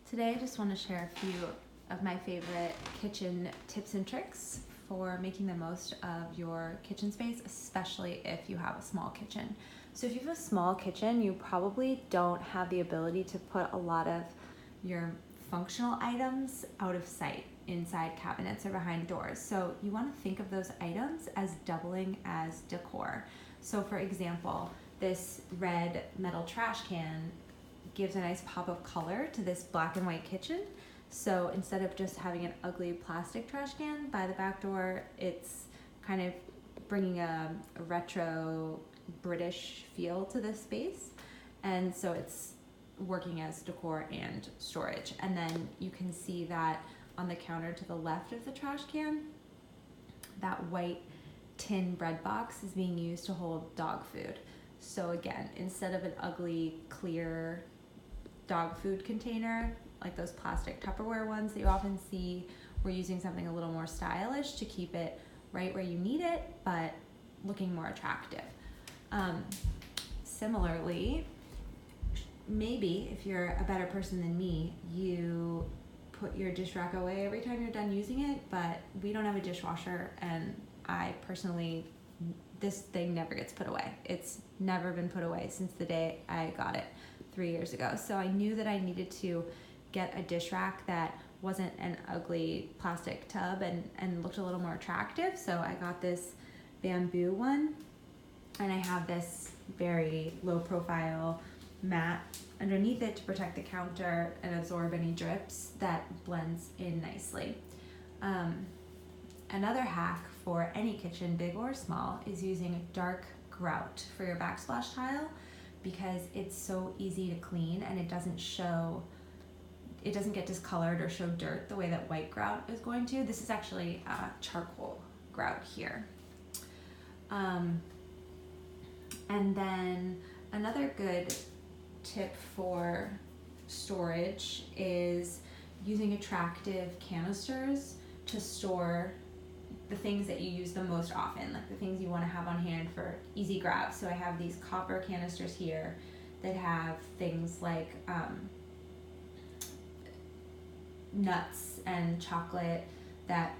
Today I just want to share a few of my favorite kitchen tips and tricks for making the most of your kitchen space, especially if you have a small kitchen. So if you have a small kitchen, you probably don't have the ability to put a lot of your functional items out of sight inside cabinets or behind doors. So you want to think of those items as doubling as decor. So for example, this red metal trash can gives a nice pop of color to this black and white kitchen. So instead of just having an ugly plastic trash can by the back door, it's kind of bringing a retro British feel to this space. And so it's working as decor and storage. And then you can see that on the counter to the left of the trash can, that white tin bread box is being used to hold dog food. So again, instead of an ugly, clear dog food container, like those plastic Tupperware ones that you often see, we're using something a little more stylish to keep it right where you need it, but looking more attractive. Similarly, maybe if you're a better person than me, you put your dish rack away every time you're done using it, but we don't have a dishwasher, and I personally, this thing never gets put away. It's never been put away since the day I got it 3 years ago. So I knew that I needed to get a dish rack that wasn't an ugly plastic tub and looked a little more attractive. So I got this bamboo one, and I have this very low profile mat underneath it to protect the counter and absorb any drips that blends in nicely. Another hack for any kitchen, big or small, is using a dark grout for your backsplash tile, because it's so easy to clean and it doesn't get discolored or show dirt the way that white grout is going to. This is actually charcoal grout here. And then another good tip for storage is using attractive canisters to store the things that you use the most often, like the things you want to have on hand for easy grabs. So I have these copper canisters here that have things like nuts and chocolate that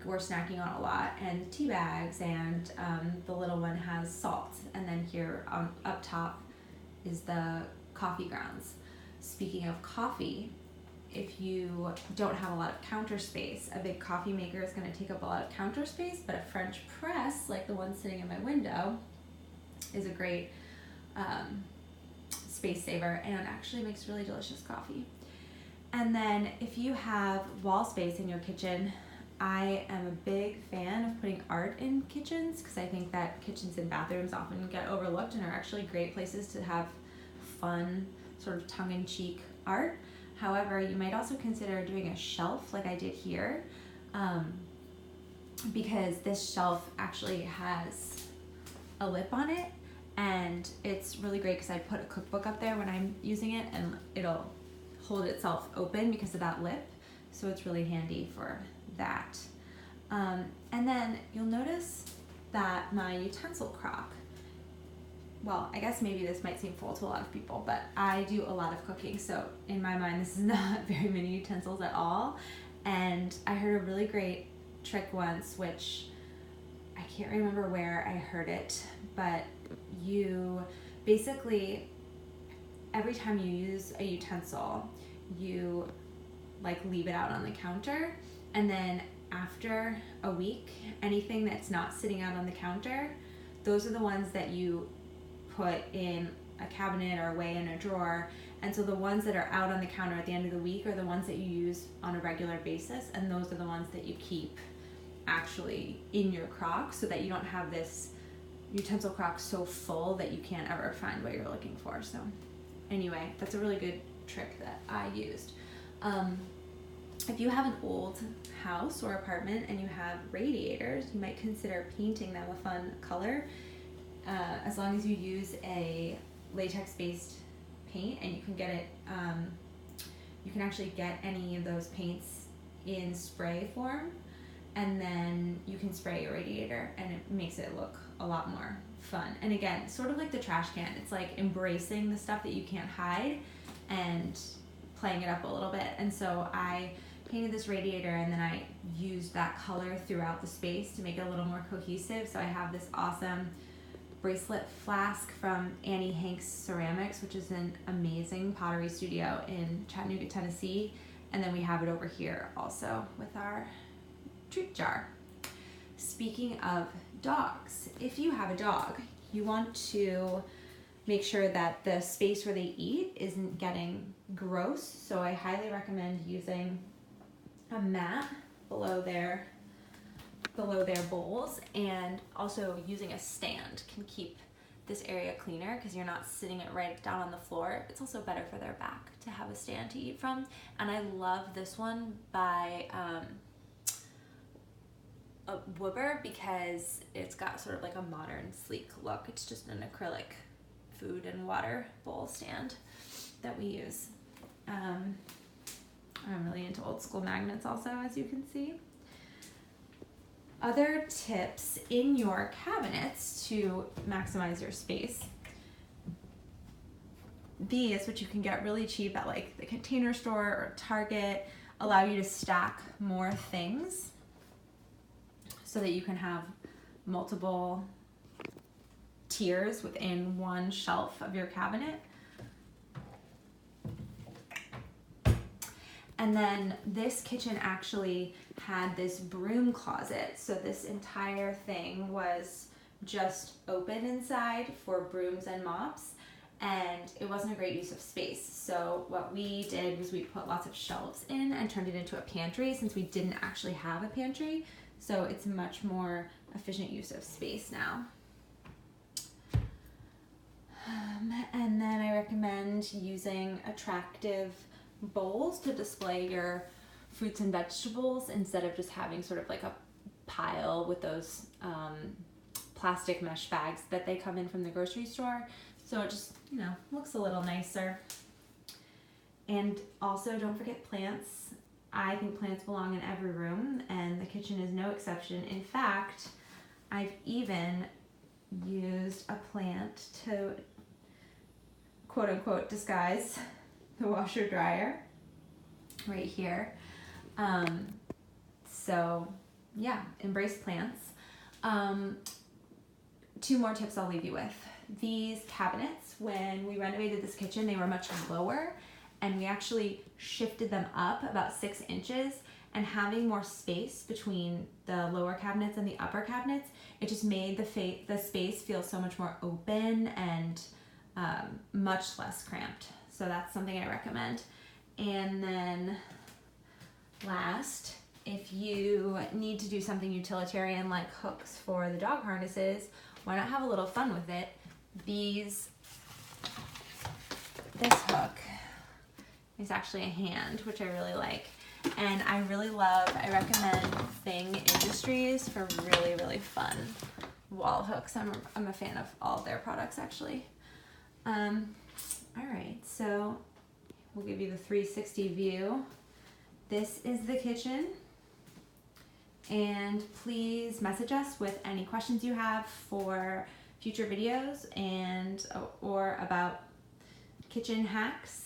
we're snacking on a lot, and tea bags, and the little one has salt. And then here up top is the coffee grounds. Speaking of coffee, if you don't have a lot of counter space, a big coffee maker is going to take up a lot of counter space, but a French press, like the one sitting in my window, is a great space saver and actually makes really delicious coffee. And then if you have wall space in your kitchen, I am a big fan of putting art in kitchens, because I think that kitchens and bathrooms often get overlooked and are actually great places to have fun, sort of tongue-in-cheek art. However, you might also consider doing a shelf like I did here, because this shelf actually has a lip on it, and it's really great because I put a cookbook up there when I'm using it, and it'll hold itself open because of that lip. So it's really handy for that. And then you'll notice that my utensil crock, well, I guess maybe this might seem full to a lot of people, but I do a lot of cooking, so in my mind this is not very many utensils at all. And I heard a really great trick once, which I can't remember where I heard it, but you basically, every time you use a utensil, you leave it out on the counter, and then after a week, anything that's not sitting out on the counter, those are the ones that you put in a cabinet or away in a drawer. And so the ones that are out on the counter at the end of the week are the ones that you use on a regular basis, and those are the ones that you keep actually in your crock, so that you don't have this utensil crock so full that you can't ever find what you're looking for. So anyway, that's a really good trick that I used. If you have an old house or apartment and you have radiators, you might consider painting them a fun color, as long as you use a latex-based paint, and you can get it, you can actually get any of those paints in spray form, and then you can spray your radiator, and it makes it look a lot more fun. And again, sort of like the trash can, it's like embracing the stuff that you can't hide and playing it up a little bit. And so I painted this radiator and then I used that color throughout the space to make it a little more cohesive. So I have this awesome bracelet flask from Annie Hanks Ceramics, which is an amazing pottery studio in Chattanooga, Tennessee. And then we have it over here also with our treat jar. Speaking of dogs, if you have a dog, you want to make sure that the space where they eat isn't getting gross. So I highly recommend using a mat below their bowls, and also using a stand can keep this area cleaner because you're not sitting it right down on the floor. It's also better for their back to have a stand to eat from. And I love this one by Woodburn because it's got sort of like a modern, sleek look. It's just an acrylic food and water bowl stand that we use. I'm really into old school magnets also, as you can see. Other tips in your cabinets to maximize your space. These, which you can get really cheap at like the Container Store or Target, allow you to stack more things so that you can have multiple tiers within one shelf of your cabinet. And then this kitchen actually had this broom closet. So this entire thing was just open inside for brooms and mops, and it wasn't a great use of space. So what we did was we put lots of shelves in and turned it into a pantry since we didn't actually have a pantry. So it's much more efficient use of space now. And then I recommend using attractive bowls to display your fruits and vegetables instead of just having sort of like a pile with those plastic mesh bags that they come in from the grocery store. So it just, you know, looks a little nicer. And also don't forget plants. I think plants belong in every room, and the kitchen is no exception. In fact, I've even used a plant to quote unquote disguise the washer dryer right here. So yeah, embrace plants. 2 more tips I'll leave you with. These cabinets, when we renovated this kitchen, they were much lower, and we actually shifted them up about 6 inches, and having more space between the lower cabinets and the upper cabinets, it just made the space feel so much more open and much less cramped. So that's something I recommend. And then last, if you need to do something utilitarian like hooks for the dog harnesses, why not have a little fun with it? This hook is actually a hand, which I really like. And I recommend Thing Industries for really, really fun wall hooks. I'm a fan of all of their products actually. All right, so we'll give you the 360 view. This is the kitchen. And please message us with any questions you have for future videos or about kitchen hacks.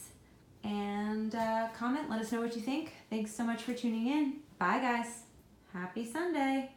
And comment, let us know what you think. Thanks so much for tuning in. Bye guys. Happy Sunday.